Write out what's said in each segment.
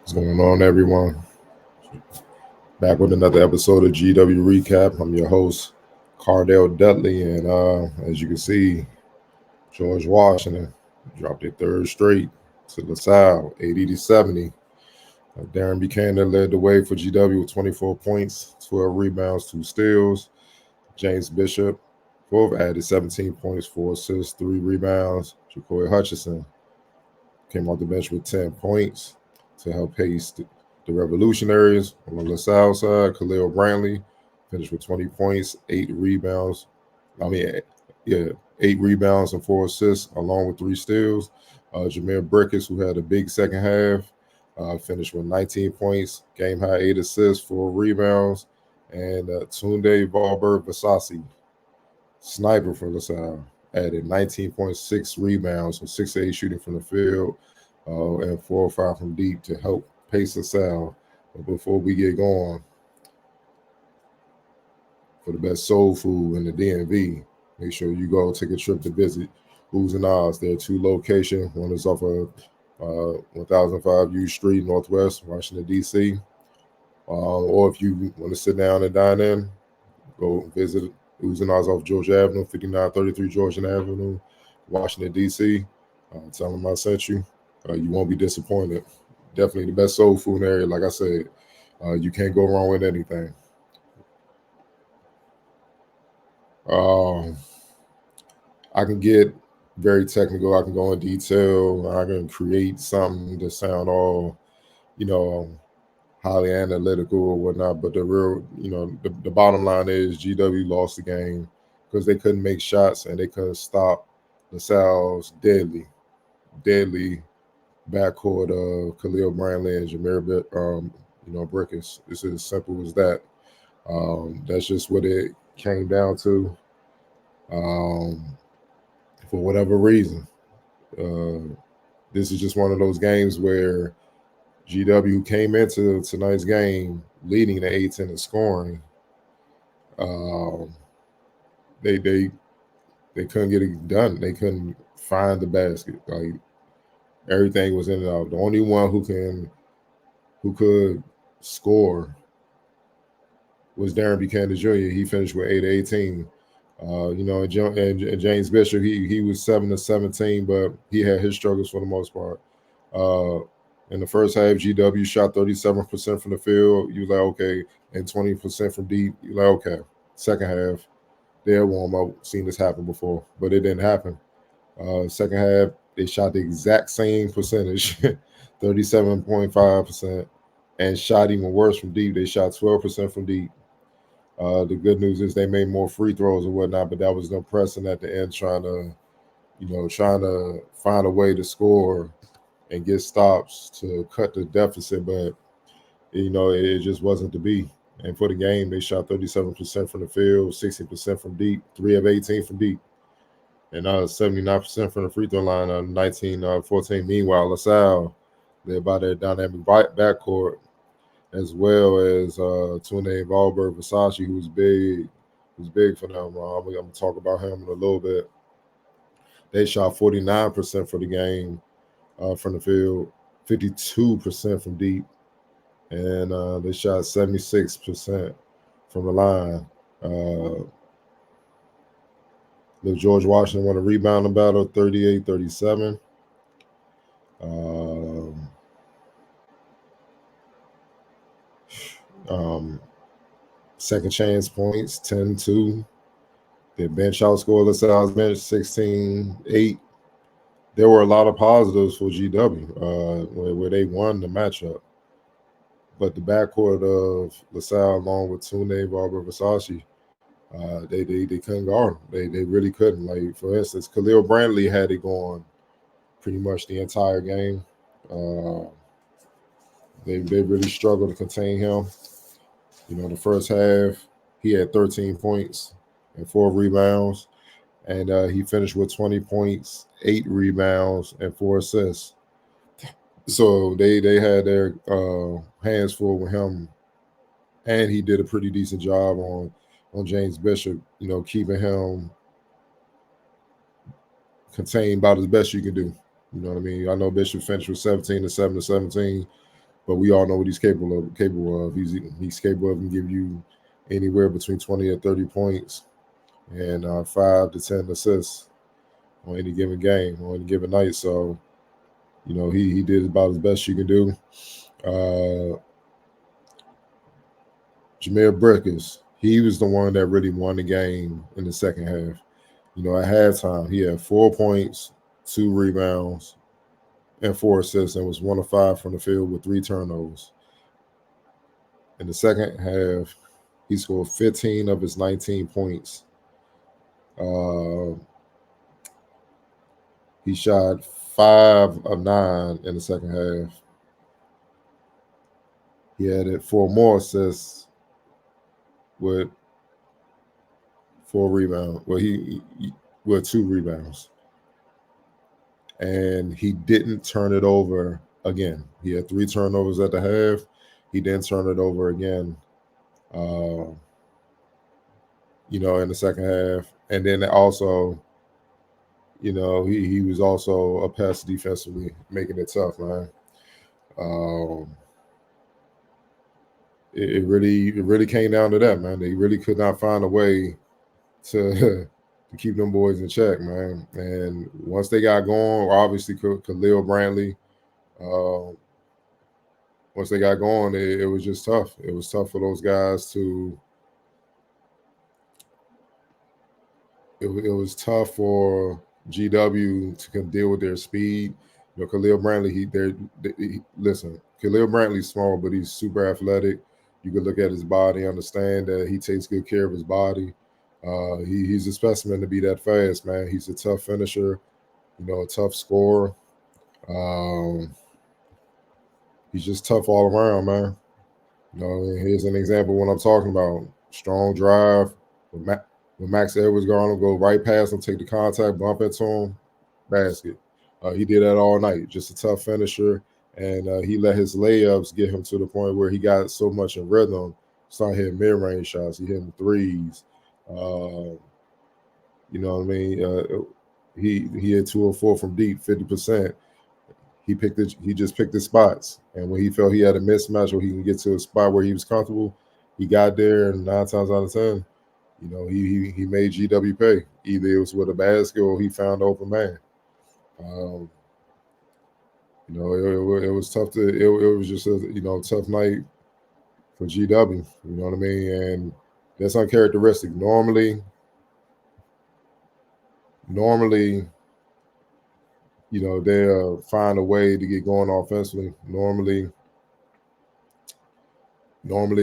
What's going on, everyone? Back with another episode of GW Recap. I'm your host, Cardell Dudley, and as you can see, George Washington dropped their third straight to LaSalle, 80-70. Darren Buchanan led the way for GW with 24 points, 12 rebounds, 2 steals. James Bishop, both added 17 points, 4 assists, 3 rebounds. Jacoy Hutchinson came off the bench with 10 points to help pace the Revolutionaries. On the LaSalle side, Khalil Brantley finished with 20 points, 8 rebounds. 8 rebounds and 4 assists, along with 3 steals. Jhamir Brickus, who had a big second half, finished with 19 points, game high 8 assists, 4 rebounds. And Tunde Valberg-Vasasi, sniper for LaSalle, added 19.6 rebounds with 6-8 shooting from the field and 4 or 5 from deep to help pace LaSalle. But before we get going, for the best soul food in the DMV, make sure you go take a trip to visit Oohs and Ahs. There are 2 locations. One is off of 1005 U Street, Northwest, Washington, D.C. Or if you want to sit down and dine in, go visit Oohs and Ahs off Georgia Avenue, 5933 Georgia Avenue, Washington, D.C. Tell them I sent you. You won't be disappointed. Definitely the best soul food area. Like I said, you can't go wrong with anything. I can get very technical. I can go in detail. I can create something to sound all, highly analytical or whatnot. But the real, the bottom line is GW lost the game because they couldn't make shots and they couldn't stop LaSalle's deadly backcourt of Khalil Brantley and Jhamir, Brickus. It's as simple as that. That's just what it came down to. For whatever reason, this is just one of those games where GW came into tonight's game leading the 8-10 in scoring. They couldn't get it done. They couldn't find the basket. Like, everything was in and out. The only one who could score was Darren Buchanan Jr. He finished with 8-18. And James Bishop, he was 7-17, but he had his struggles for the most part. In the first half, GW shot 37% from the field. You was like, okay, and 20% from deep. You like, okay. Second half, they'll warm up. Seen this happen before, but it didn't happen. Second half, they shot the exact same percentage, 37.5%, and shot even worse from deep. They shot 12% from deep. The good news is they made more free throws and whatnot, but that was them pressing at the end, trying to find a way to score and get stops to cut the deficit. But, it just wasn't to be. And for the game, they shot 37% from the field, 60% from deep, 3 of 18 from deep, and 79% from the free throw line on 19-14. Meanwhile, LaSalle, they're by their dynamic backcourt, as well as Tunde Valberg-Vasasi, who's big for them. I'm going to talk about him in a little bit. They shot 49% for the game from the field, 52% from deep, and they shot 76% from the line. The George Washington won a rebounding battle, 38-37. Second chance points, 10-2. Their bench outscored LaSalle's bench 16-8. There were a lot of positives for GW where they won the matchup. But the backcourt of LaSalle, along with Tunde Valberg-Vasasi, they couldn't guard. They really couldn't. Like, for instance, Khalil Brantley had it going pretty much the entire game. They really struggled to contain him. The first half, he had 13 points and 4 rebounds, and he finished with 20 points, 8 rebounds, and 4 assists. So they had their hands full with him, and he did a pretty decent job on James Bishop, keeping him contained about as best you can do. You know what I mean? I know Bishop finished with 17 to 7 to 17. but we all know what he's capable of. He's capable of giving you anywhere between 20 and 30 points and 5 to 10 assists on any given game, on any given night. So, he did about as best you can do. Jhamir Brickus, he was the one that really won the game in the second half. At halftime, he had 4 points, 2 rebounds, and 4 assists, and was 1 of 5 from the field with 3 turnovers. In the second half, he scored 15 of his 19 points. He shot 5 of 9 in the second half. He added 4 more assists with 4 rebounds. Well, he with 2 rebounds. And he didn't turn it over again. He had 3 turnovers at the half. He didn't turn it over again, in the second half. And then also, he was also a pass defensively, making it tough, man. It really came down to that, man. They really could not find a way to to keep them boys in check, man. And once they got going, obviously Khalil, Brantley, once they got going, it was just tough. It was tough for those guys to. It was tough for GW to deal with their speed. Khalil Brantley, listen, Khalil Brantley's small, but he's super athletic. You can look at his body, understand that he takes good care of his body. He's a specimen to be that fast, man. He's a tough finisher, a tough scorer. He's just tough all around, man. Here's an example of what I'm talking about. Strong drive. When Max Edwards go right past him, take the contact, bump into him, basket. He did that all night. Just a tough finisher. And he let his layups get him to the point where he got so much in rhythm, started hitting mid-range shots. He hitting threes. You know what I mean? He had 2 or 4 from deep, 50%. He just picked his spots. And when he felt he had a mismatch or he can get to a spot where he was comfortable, he got there, and 9 times out of 10, he made GW pay. Either it was with a basket or he found an open man. It was tough it was just a tough night for GW. You know what I mean? And that's uncharacteristic. Normally, they'll find a way to get going offensively. Normally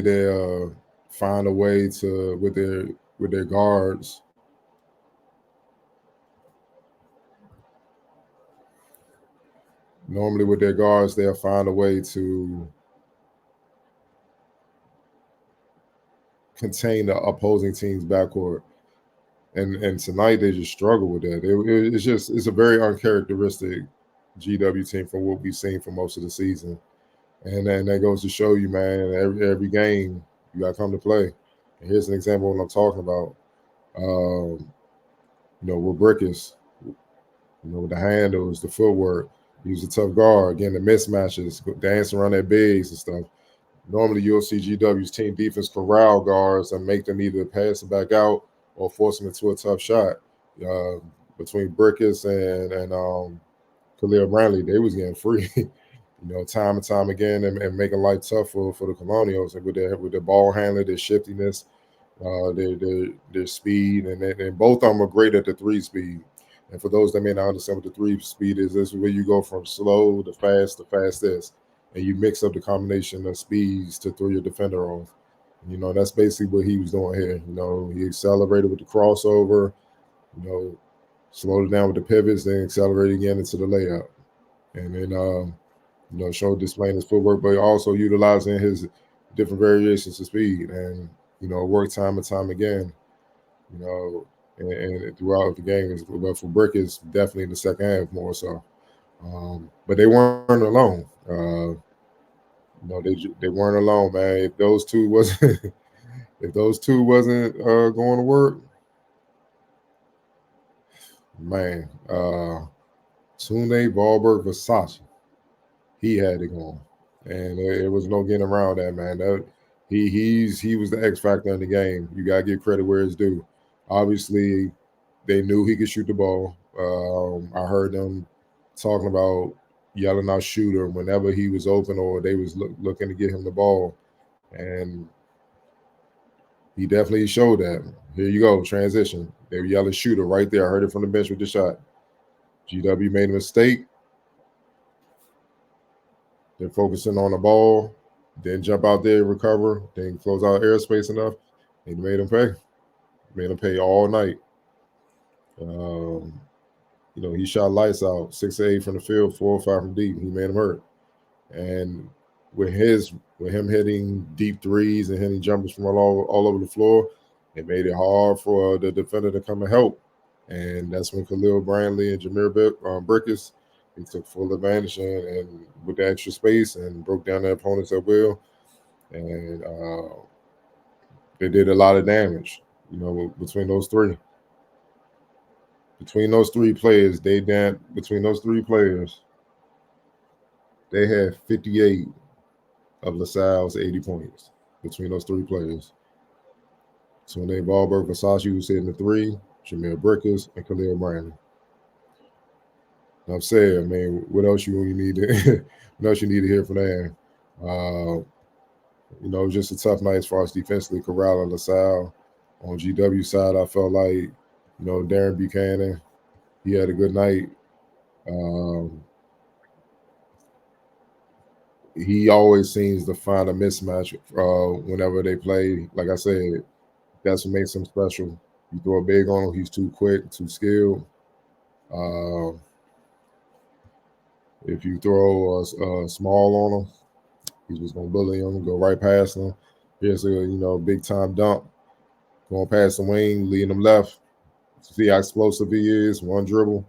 they'll find a way to with their guards. Normally with their guards, they'll find a way to contain the opposing team's backcourt. And tonight they just struggle with that. It's a very uncharacteristic GW team from what we've seen for most of the season. And then that goes to show you, man, every game you got to come to play. And here's an example of what I'm talking about. With Brickus, with the handles, the footwork, he was a tough guard. Again, the mismatches, dancing around their bigs and stuff. Normally you'll see GW's team defense corral guards and make them either pass it back out or force them into a tough shot. Between Brickus and Khalil Brantley, they was getting free. Time and time again, and making life tough for the Colonials, and with their ball handling, their shiftiness, their speed, and both of them are great at the 3 speed. And for those that may not understand what the 3 speed is, this is where you go from slow to fastest, and you mix up the combination of speeds to throw your defender off. That's basically what he was doing here. He accelerated with the crossover, slowed it down with the pivots, then accelerated again into the layup, and then displaying his footwork, but also utilizing his different variations of speed, and work time and time again, and throughout the game. But for Brickus, definitely in the second half more so. But they weren't alone. They weren't alone, man. If those two wasn't going to work, man. Tune Valberg Versace, he had it going. and it was no getting around that, man. He was the X factor in the game. You gotta give credit where it's due. Obviously, they knew he could shoot the ball. I heard them talking about yelling out shooter whenever he was open or they was looking to get him the ball, and he definitely showed that. Here you go, transition. They were yelling shooter right there. I heard it from the bench with the shot. GW made a mistake. They're focusing on the ball, then jump out there, recover, then close out airspace enough, and made him pay. Made him pay all night. He shot lights out, 6 or 8 from the field, 4 or 5 from deep. He made him hurt. And with him hitting deep threes and hitting jumpers from all over the floor, it made it hard for the defender to come and help. And that's when Khalil, Brantley, and Jhamir Brickus, he took full advantage and with the extra space and broke down their opponents at will. And they did a lot of damage, between those three. Between those three players, they had 58 of LaSalle's 80 points between those three players. So when they Wahlberg, Versace was hitting the three, Jhamir Brickus, and Khalil Brandon. I'm saying, man, what else you need to what else you need to hear from them? Just a tough night as far as defensively. Corral and LaSalle. On GW side, I felt like, Darren Buchanan, he had a good night. He always seems to find a mismatch whenever they play. Like I said, that's what makes him special. You throw a big on him, he's too quick, too skilled. If you throw a small on him, he's just gonna bully him, go right past him. Here's a big time dump, going past the wing, leading him left. See how explosive he is. One dribble,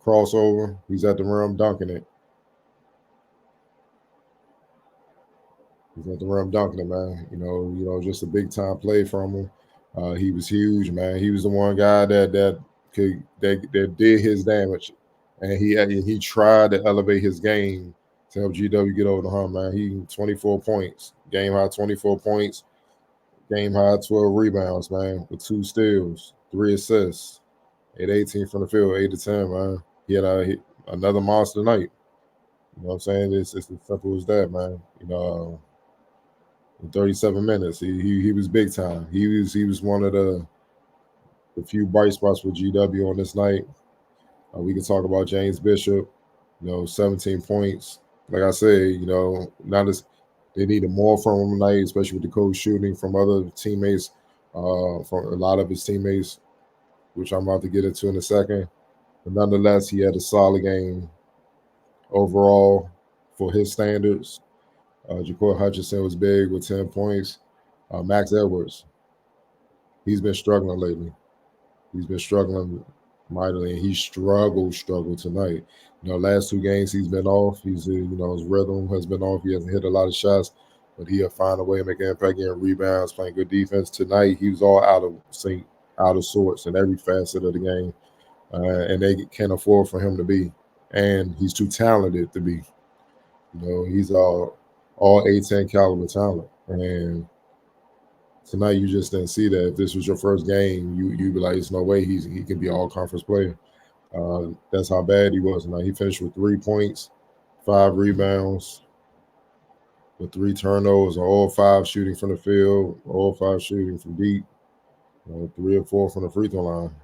crossover. He's at the rim, dunking it. He's at the rim, dunking it, man. Just a big time play from him. He was huge, man. He was the one guy that did his damage, and he tried to elevate his game to help GW get over the hump, man. He 24 points, game high 24 points, game high 12 rebounds, man, with 2 steals, 3 assists, 8-18 from the field, 8 to 10, man. He had another monster night. You know what I'm saying? It's as simple as that, man. In 37 minutes, he was big time. He was one of the few bright spots for GW on this night. We can talk about James Bishop, 17 points. Like I said, not as they needed more from him tonight, especially with the coach shooting from other teammates, from a lot of his teammates, which I'm about to get into in a second. But nonetheless, he had a solid game overall for his standards. Ja'Cory Hutchinson was big with 10 points. Max Edwards, he's been struggling lately. He's been struggling mightily, and he struggled tonight. Last 2 games he's been off. He's his rhythm has been off. He hasn't hit a lot of shots, but he'll find a way to make an impact, getting rebounds, playing good defense. Tonight he was all out of sync, out of sorts in every facet of the game, and they can't afford for him to be. And he's too talented to be. He's all A10 caliber talent, and tonight you just didn't see that. If this was your first game, you'd be like, "There's no way he can be an all conference player." That's how bad he was tonight. He finished with 3 points, 5 rebounds, with 3 turnovers, all 5 shooting from the field, all 5 shooting from deep, 3 or 4 from the free throw line.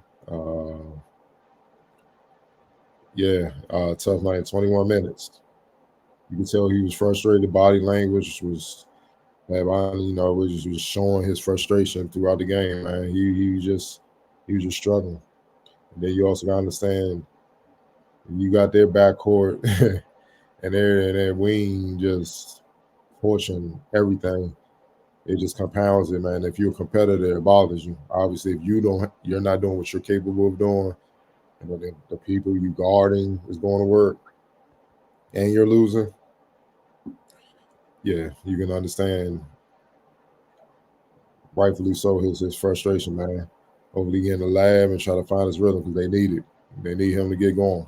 Tough night. 21 minutes. You can tell he was frustrated. Body language was. Was showing his frustration throughout the game, man. He was just struggling. And then you also got to understand, you got their backcourt and their wing just torching everything. It just compounds it, man. If you're a competitor, it bothers you. Obviously, if you're not doing what you're capable of doing, and the people you guarding is going to work, and you're losing. Yeah, you can understand, rightfully so, his frustration, man. Hopefully get in the lab and try to find his rhythm because they need it. They need him to get going.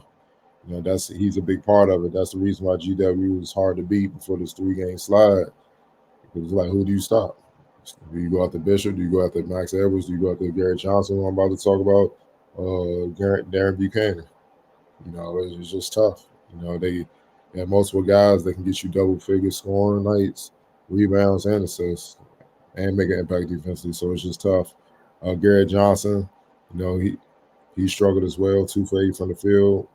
He's a big part of it. That's the reason why GW was hard to beat before this 3-game slide. It was like, who do you stop? Do you go after Bishop? Do you go after Max Edwards? Do you go after Garrett Johnson, who I'm about to talk about? Darren Buchanan. It's just tough. They have multiple guys that can get you double-figure scoring nights, rebounds, and assists, and make an impact defensively. So it's just tough. Garrett Johnson, he struggled as well. 2 for 8 from the field.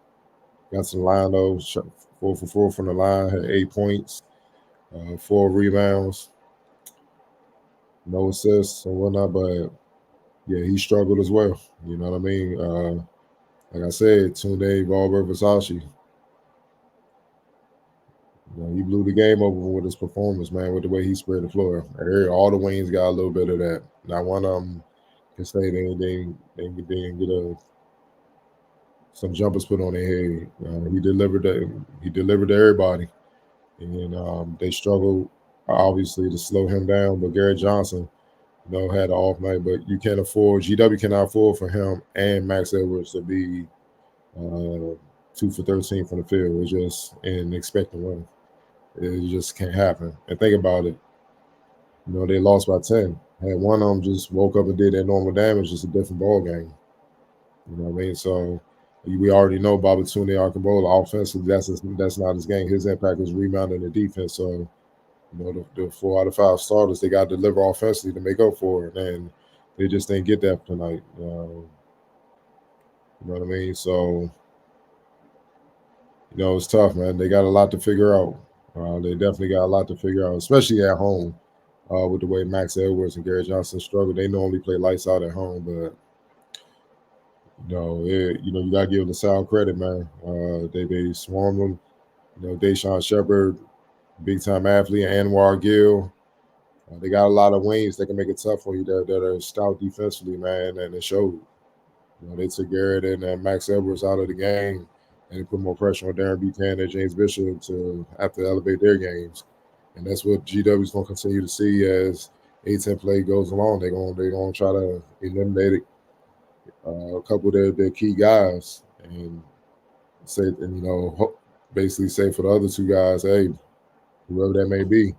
Got some line though. 4 for 4 from the line. Had 8 points, 4 rebounds, no assists and whatnot. But yeah, he struggled as well. You know what I mean? Like I said, Tunde Versace. He blew the game over with his performance, man, with the way he spread the floor. All the wings got a little bit of that. Not one of them can say they didn't get some jumpers put on their head. He delivered to everybody, and they struggled obviously to slow him down. But Garrett Johnson, had an off night. But you can't afford GW cannot afford for him and Max Edwards to be 2 for 13 from the field. It's just an expected win. It just can't happen. And think about it. They lost by 10. Had one of them just woke up and did their normal damage, it's a different ball game. You know what I mean? So we already know Babatunde Arcambola offensively, that's not his game. His impact is rebounding the defense. So, the 4 out of 5 starters, they got to deliver offensively to make up for it. And they just didn't get that tonight. You know what I mean? So, it's tough, man. They got a lot to figure out. They definitely got a lot to figure out, especially at home, with the way Max Edwards and Garrett Johnson struggle. They normally play lights out at home, but you got to give the Salle credit, man. They swarmed them. Deshaun Shepard, big time athlete, Anwar Gill. They got a lot of wings that can make it tough for you that are stout defensively, man, and it showed. They took Garrett and Max Edwards out of the game, and they put more pressure on Darren Buchanan and James Bishop to have to elevate their games. And that's what GW is going to continue to see as A-10 play goes along. They're going to try to eliminate a couple of their key guys and basically say for the other 2 guys, hey, whoever that may be,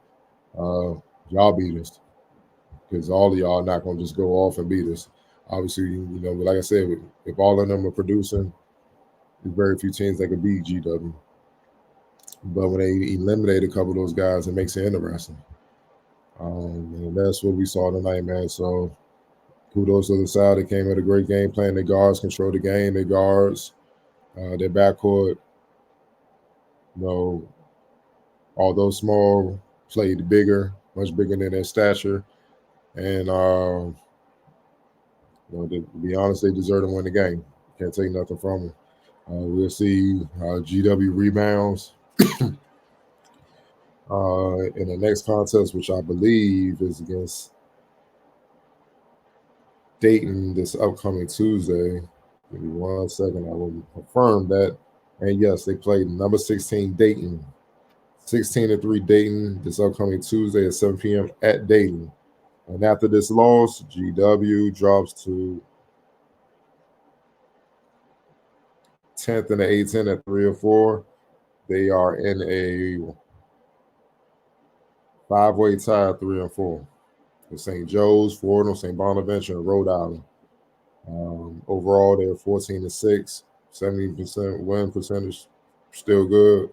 y'all beat us, because all of y'all are not going to just go off and beat us. Obviously, like I said, if all of them are producing, there's very few teams that could beat GW. But when they eliminate a couple of those guys, it makes it interesting. And that's what we saw tonight, man. So kudos to the side. They came at a great game plan. Their guards control the game. Their guards, their backcourt, although small, played bigger, much bigger than their stature. And to be honest, they deserve to win the game. Can't take nothing from them. We'll see GW rebounds in the next contest, which I believe is against Dayton this upcoming Tuesday. Give me 1 second. I will confirm that. And yes, they played number 16 Dayton. 16-3 Dayton this upcoming Tuesday at 7 p.m. at Dayton. And after this loss, GW drops to 10th in the A-10 at 3-4. They are in a 5-way tie at 3-4. With St. Joe's, Fordham, St. Bonaventure, and Rhode Island. Overall, they're 14-6, 70% win percentage, still good.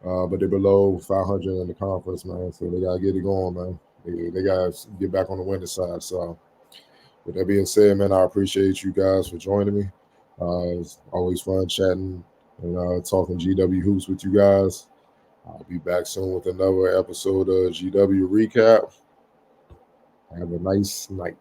But they're below 500 in the conference, man. So they got to get it going, man. They got to get back on the winning side. So with that being said, man, I appreciate you guys for joining me. It's always fun chatting and talking GW hoops with you guys. I'll be back soon with another episode of GW Recap. Have a nice night.